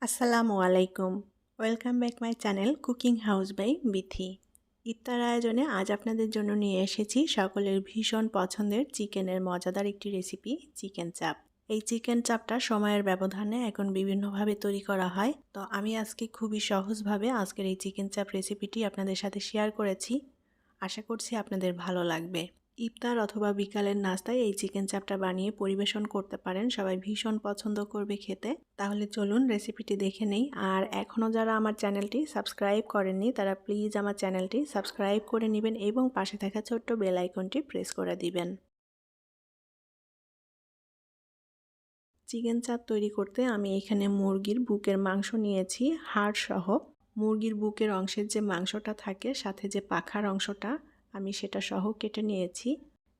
আসসালামু আলাইকুম। Welcome back my channel cooking house by Bithi. ইফতার আয়োজনে আজ আপনাদের জন্য নিয়ে এসেছি সকলের ভীষণ পছন্দের চিকেনের মজাদার একটি রেসিপি, চিকেন চাপ। এই চিকেন চাপটা সময়ের ব্যবধানে এখন বিভিন্নভাবে তৈরি করা হয়। তো আমি আজকে খুবই সহজভাবে আজকের এই চিকেন চাপ রেসিপিটি আপনাদের সাথে শেয়ার করেছি। আশা করছি আপনাদের ভালো লাগবে। ইফতার অথবা বিকালের নাস্তায় এই চিকেন চাপটা বানিয়ে পরিবেশন করতে পারেন, সবাই ভীষণ পছন্দ করবে খেতে। তাহলে চলুন রেসিপিটি দেখে নেই। আর এখনও যারা আমার চ্যানেলটি সাবস্ক্রাইব করেননি তারা প্লিজ আমার চ্যানেলটি সাবস্ক্রাইব করে নেবেন এবং পাশে থাকা ছোট্ট বেল আইকনটি প্রেস করে দিবেন। চিকেন চাপ তৈরি করতে আমি এখানে মুরগির বুকের মাংস নিয়েছি, হাড় সহ। মুরগির বুকের অংশের যে মাংসটা থাকে সাথে যে পাখার অংশটা, আমি সেটা সহ কেটে নিয়েছি।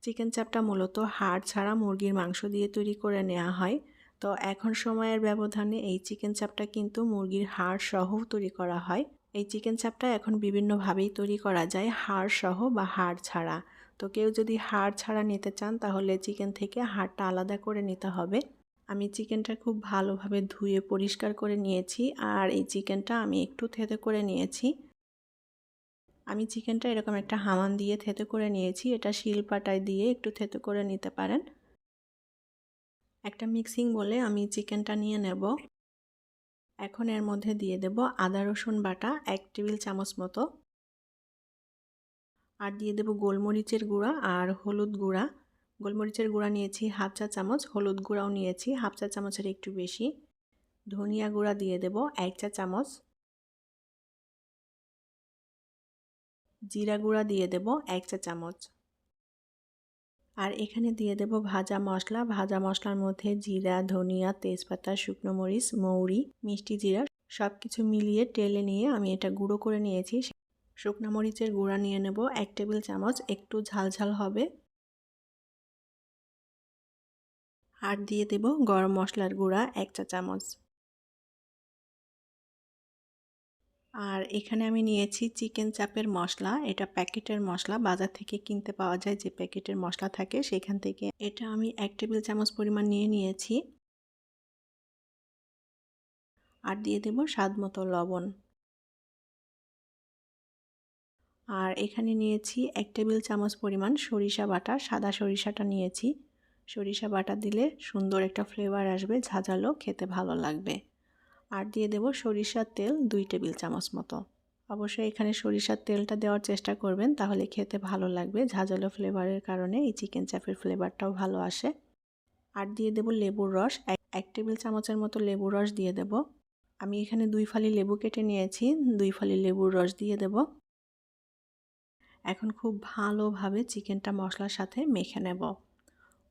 চিকেন চাপটা মূলত হাড় ছাড়া মুরগির মাংস দিয়ে তৈরি করে নেওয়া হয়। তো এখন সময়ের ব্যবধানে এই চিকেন চাপটা কিন্তু মুরগির হাড় সহ তৈরি করা হয়। এই চিকেন চাপটা এখন বিভিন্নভাবেই তৈরি করা যায়, হাড় সহ বা হাড় ছাড়া। তো কেউ যদি হাড় ছাড়া নিতে চান তাহলে চিকেন থেকে হাড়টা আলাদা করে নিতে হবে। আমি চিকেনটা খুব ভালোভাবে ধুয়ে পরিষ্কার করে নিয়েছি। আর এই চিকেনটা আমি একটু থেঁতো করে নিয়েছি। আমি চিকেনটা এরকম একটা হামান দিয়ে থেঁতো করে নিয়েছি। এটা শিলপাটায় দিয়ে একটু থেঁতো করে নিতে পারেন। একটা মিক্সিং বলে আমি চিকেনটা নিয়ে নেব। এখন এর মধ্যে দিয়ে দেব আদা রসুন বাটা 1 টেবিল চামচ মতো। আর দিয়ে দেব গোলমরিচের গুঁড়া আর হলুদ গুঁড়া। গোলমরিচের গুঁড়া নিয়েছি হাফ চা চামচ, হলুদ গুঁড়াও নিয়েছি হাফ চা চামচের একটু বেশি। ধনিয়া গুঁড়া দিয়ে দেব 1 চা চামচ। জিরা গুঁড়া দিয়ে দেব 1 চা চামচ। আর এখানে দিয়ে দেব ভাজা মশলা। ভাজা মশলার মধ্যে জিরা, ধনিয়া, তেজপাতা, শুকনো মরিচ, মৌরি, মিষ্টি জিরা সব কিছু মিলিয়ে টেলে নিয়ে আমি এটা গুঁড়ো করে নিয়েছি। শুকনো মরিচের গুঁড়া নিয়ে নেব 1 টেবিল চামচ, একটু ঝাল ঝাল হবে। আর দিয়ে দেব গরম মশলার গুঁড়া 1 চা চামচ। আর এখানে আমি নিয়েছি চিকেন চাপের মশলা। এটা প্যাকেটের মশলা, বাজার থেকে কিনতে পাওয়া যায় যে প্যাকেটের মশলা থাকে সেখান থেকে। এটা আমি 1 টেবিল চামচ পরিমাণ নিয়ে নিয়েছি। আর দিয়ে দেব স্বাদ মতো লবণ। আর এখানে নিয়েছি 1 টেবিল চামচ পরিমাণ সরিষা বাটা, সাদা সরিষাটা নিয়েছি। সরিষা বাটা দিলে সুন্দর একটা ফ্লেভার আসবে, ঝাঁঝালো, খেতে ভালো লাগবে। আর দিয়ে দেব সরিষার তেল 2 টেবিল চামচ মতো। অবশ্যই এখানে সরিষার তেলটা দেওয়ার চেষ্টা করবেন, তাহলে খেতে ভালো লাগবে। ঝাঁঝালো ফ্লেভারের কারণে এই চিকেন চাপের ফ্লেভারটাও ভালো আসে। আর দিয়ে দেব লেবুর রস, 1 টেবিল চামচের মতো লেবুর রস দিয়ে দেব। আমি এখানে 2 ফালি লেবু কেটে নিয়েছি, 2 ফালি লেবুর রস দিয়ে দেব। এখন খুব ভালোভাবে চিকেনটা মশলার সাথে মেখে নেব।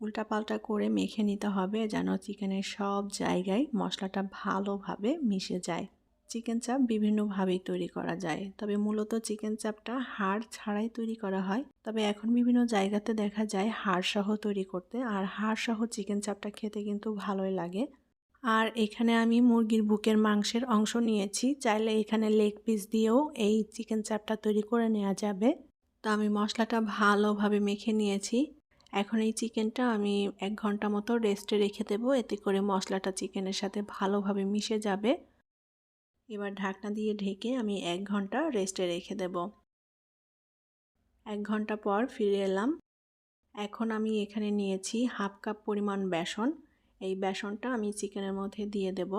উল্টাপাল্টা করে মেখে নিতে হবে যেন চিকেনের সব জায়গায় মশলাটা ভালোভাবে মিশে যায়। চিকেন চাপ বিভিন্নভাবেই তৈরি করা যায়, তবে মূলত চিকেন চাপটা হাড় ছাড়াই তৈরি করা হয়। তবে এখন বিভিন্ন জায়গাতে দেখা যায় হাড় সহ তৈরি করতে, আর হাড় সহ চিকেন চাপটা খেতে কিন্তু ভালোই লাগে। আর এখানে আমি মুরগির বুকের মাংসের অংশ নিয়েছি, চাইলে এখানে লেগ পিস দিয়েও এই চিকেন চাপটা তৈরি করে নেওয়া যাবে। তো আমি মশলাটা ভালোভাবে মেখে নিয়েছি। এখন এই চিকেনটা আমি 1 ঘন্টা মতো রেস্টে রেখে দেবো, এতে করে মশলাটা চিকেনের সাথে ভালোভাবে মিশে যাবে। এবার ঢাকনা দিয়ে ঢেকে আমি 1 ঘন্টা রেস্টে রেখে দেব। 1 ঘন্টা পর ফিরে এলাম। এখন আমি এখানে নিয়েছি হাফ কাপ পরিমাণ বেসন। এই বেসনটা আমি চিকেনের মধ্যে দিয়ে দেব।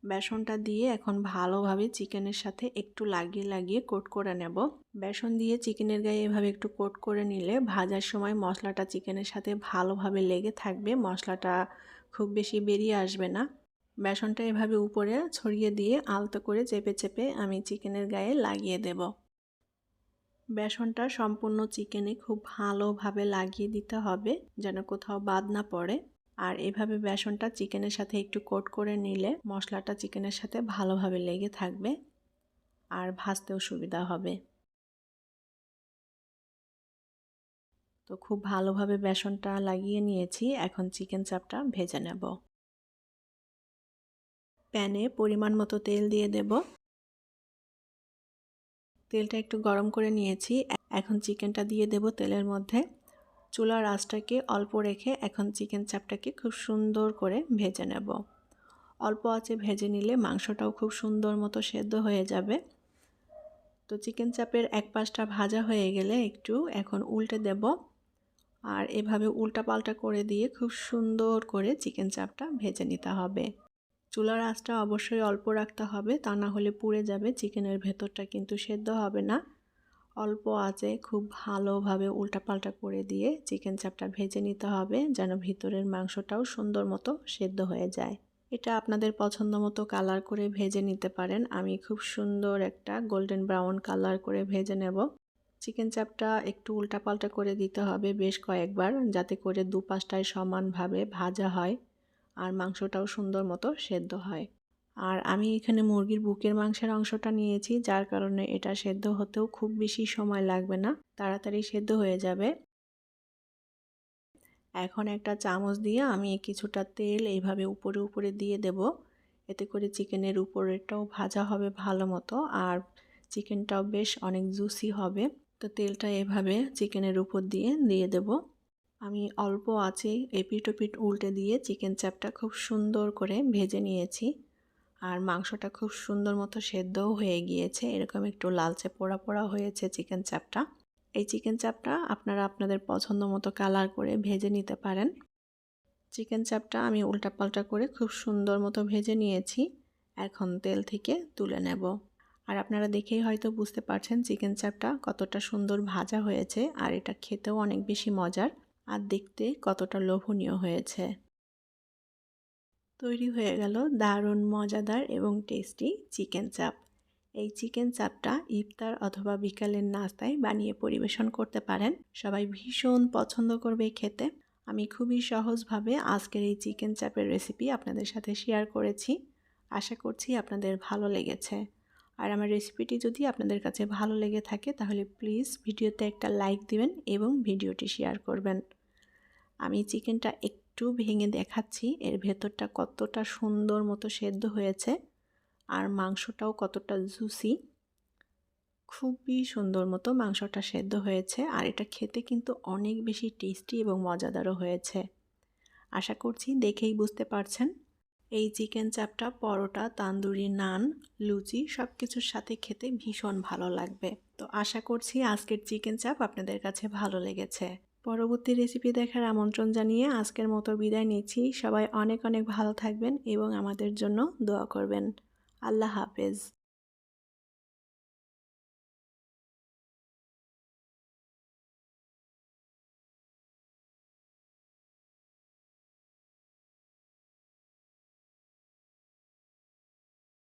বেসনটা দিয়ে এখন ভালোভাবে চিকেনের সাথে একটু লাগিয়ে লাগিয়ে কোট করে নেব। বেসন দিয়ে চিকেনের গায়ে এভাবে একটু কোট করে নিলে ভাজার সময় মশলাটা চিকেনের সাথে ভালোভাবে লেগে থাকবে, মশলাটা খুব বেশি বেরিয়ে আসবে না। বেসনটা এভাবে উপরে ছড়িয়ে দিয়ে আলতো করে চেপে চেপে আমি চিকেনের গায়ে লাগিয়ে দেব। বেসনটা সম্পূর্ণ চিকেনে খুব ভালোভাবে লাগিয়ে দিতে হবে যেন কোথাও বাদ না পড়ে। আর এভাবে বেসনটা চিকেনের সাথে একটু কোট করে নিলে মশলাটা চিকেনের সাথে ভালোভাবে লেগে থাকবে আর ভাজতেও সুবিধা হবে। তো খুব ভালোভাবে বেসনটা লাগিয়ে নিয়েছি, এখন চিকেন চাপটা ভেজে নেব। প্যানে পরিমাণ মতো তেল দিয়ে দেব। তেলটা একটু গরম করে নিয়েছি, এখন চিকেনটা দিয়ে দেব তেলের মধ্যে। চুলার আঁচটাকে অল্প রেখে এখন চিকেন চাপটাকে খুব সুন্দর করে ভেজে নেব। অল্প আঁচে ভেজে নিলে মাংসটাও খুব সুন্দর মতো সেদ্ধ হয়ে যাবে। তো চিকেন চাপের এক পাশটা ভাজা হয়ে গেলে একটু এখন উল্টে দেব, আর এভাবে উল্টাপাল্টা করে দিয়ে খুব সুন্দর করে চিকেন চাপটা ভেজে নিতে হবে। চুলার আঁচটা অবশ্যই অল্প রাখতে হবে, তা না হলে পুড়ে যাবে, চিকেনের ভেতরটা কিন্তু সেদ্ধ হবে না। অল্প আঁচে খুব ভালোভাবে উল্টাপাল্টা করে দিয়ে চিকেন চাপটা ভেজে নিতে হবে, যেন ভিতরের মাংসটাও সুন্দর মতো সেদ্ধ হয়ে যায়। এটা আপনাদের পছন্দ মতো কালার করে ভেজে নিতে পারেন। আমি খুব সুন্দর একটা গোল্ডেন ব্রাউন কালার করে ভেজে নেব। চিকেন চাপটা একটু উল্টাপাল্টা করে দিতে হবে বেশ কয়েকবার, যাতে করে দুপাশটায় সমানভাবে ভাজা হয় আর মাংসটাও সুন্দর মতো সেদ্ধ হয়। আর আমি এখানে মুরগির বুকের মাংসের অংশটা নিয়েছি, যার কারণে এটা সেদ্ধ হতেও খুব বেশি সময় লাগবে না, তাড়াতাড়ি সেদ্ধ হয়ে যাবে। এখন একটা চামচ দিয়ে আমি কিছুটা তেল এইভাবে উপরে উপরে দিয়ে দেব, এতে করে চিকেনের উপরেরটাও ভাজা হবে ভালো মতো আর চিকেনটাও বেশ অনেক জুসি হবে। তো তেলটা এভাবে চিকেনের উপর দিয়ে দেব। আমি অল্প আঁচে এপিট ওপিট উল্টে দিয়ে চিকেন চাপটা খুব সুন্দর করে ভেজে নিয়েছি, আর মাংসটা খুব সুন্দর মতো সেদ্ধও হয়ে গিয়েছে, এরকম একটু লালচে পোড়া পোড়া হয়েছে চিকেন চাপটা। এই চিকেন চাপটা আপনারা আপনাদের পছন্দ মতো কালার করে ভেজে নিতে পারেন। চিকেন চাপটা আমি উল্টাপাল্টা করে খুব সুন্দর মতো ভেজে নিয়েছি, এখন তেল থেকে তুলে নেব। আর আপনারা দেখেই হয়তো বুঝতে পারছেন চিকেন চাপটা কতটা সুন্দর ভাজা হয়েছে, আর এটা খেতেও অনেক বেশি মজার আর দেখতে কতটা লোভনীয় হয়েছে। তৈরি হয়ে গেল দারুণ মজাদার এবং টেস্টি চিকেন চাপ। এই চিকেন চাপটা ইফতার অথবা বিকালের নাস্তায় বানিয়ে পরিবেশন করতে পারেন, সবাই ভীষণ পছন্দ করবে খেতে। আমি খুবই সহজভাবে আজকের এই চিকেন চাপের রেসিপি আপনাদের সাথে শেয়ার করেছি, আশা করছি আপনাদের ভালো লেগেছে। আর আমার রেসিপিটি যদি আপনাদের কাছে ভালো লেগে থাকে তাহলে প্লিজ ভিডিওতে একটা লাইক দিবেন এবং ভিডিওটি শেয়ার করবেন। আমি চিকেনটা একটু ভেঙে দেখাচ্ছি এর ভেতরটা কতটা সুন্দর মতো সেদ্ধ হয়েছে, আর মাংসটাও কতটা জুসি, খুবই সুন্দর মতো মাংসটা সেদ্ধ হয়েছে, আর এটা খেতে কিন্তু অনেক বেশি টেস্টি এবং মজাদারও হয়েছে। আশা করছি দেখেই বুঝতে পারছেন। এই চিকেন চাপটা পরোটা, তান্দুরি, নান, লুচি সব কিছুর সাথে খেতে ভীষণ ভালো লাগবে। তো আশা করছি আজকের চিকেন চাপ আপনাদের কাছে ভালো লেগেছে। পরবর্তী রেসিপি দেখার আমন্ত্রণ জানিয়ে আজকের মতো বিদায় নিচ্ছি। সবাই অনেক অনেক ভালো থাকবেন এবং আমাদের জন্য দোয়া করবেন। আল্লাহ হাফেজ।